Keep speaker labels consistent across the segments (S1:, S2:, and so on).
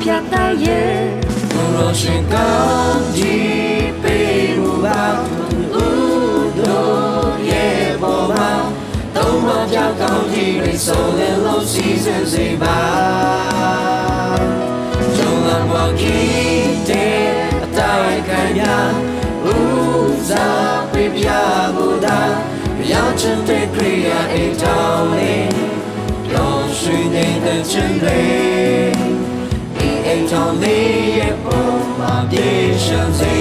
S1: ပြတ်ရဲ့ဘုရောရှင်ကောင်းကြီးပေးမှုပါဦးတို့ရဲ့ဘောမှာသုံးမပြောက်ကောင်းကြီးတွေဆုံးလင်းလို့စီစဉ်စေပါကျုံလာဘွားကြီးတဲ့အတိုင်းခံရဦးစားပေးပြမှုသာရောက်ချင်တဲ့ခရီးရဲ့အကြောင်းလေးပြောရွှေနေတဲ့ခြင်းတွေဒီအကြောင်းလေးရဲ့ပုံမှာပြေရှင်းစေ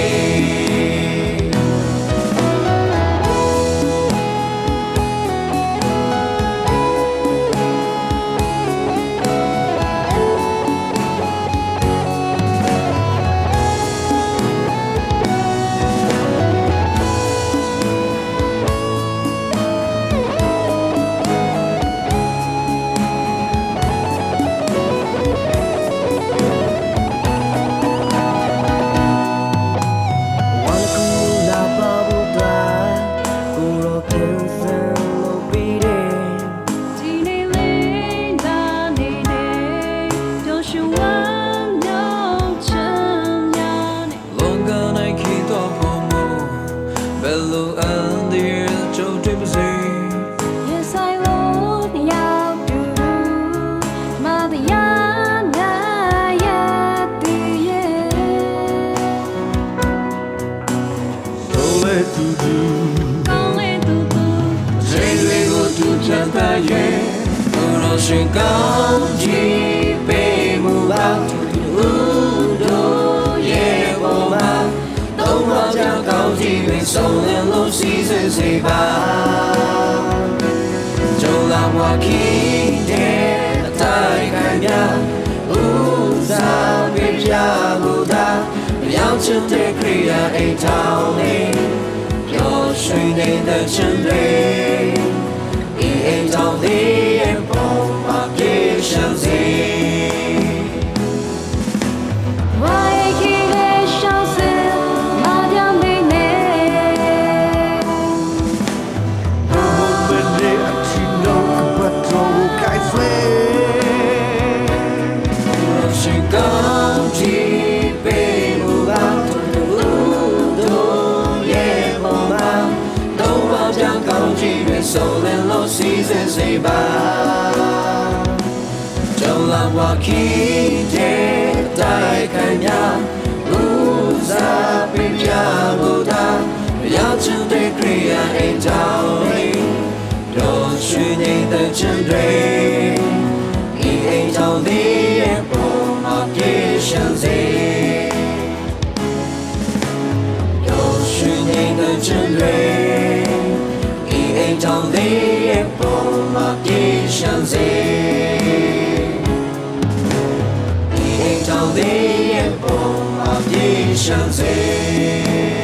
S1: ရှင်ကောင်းကြီးပေးမှုပါဦးတို့ရဲ့ဘောမှာသုံးမပြောက်ကောင်းကြီးတွေဆုံးလင်းလို့စီစဉ်စေပါကျုံလာဘွားကြီးတဲ့အတိုင်းခံရဦးစားပေးပြမှုသာရောက်ချင်တဲ့ခရီးရဲ့အိမ်ထောင်လေးပြောရွှင်နေတဲ့ခြင်းတွေဒီအိမ်ထောင်လေးရဲ့ပုံမှာပြေရှင်းစေဆုံးလင်းလို့စီစဉ်စေပါကျုံလာဘွားကြီးတဲ့တိုက်ခံရဦးစားပေးပြဖို့သာရောက်ချင်တဲ့ခရီးရဲ့အကြောင်းလေးတော့ရွှေနေတဲ့ခြင်းတွေဒီအကြောင်းလေးရဲ့ပုံမှာပြေရှင်းစေတော့ရွှေနေတဲ့ခြင်းတွေတောင်းလေးရဲ့ပုံမှာပြေရှင်းစေဒီတောင်းလေးရဲ့ပုံမှာပြေရှင်းစေ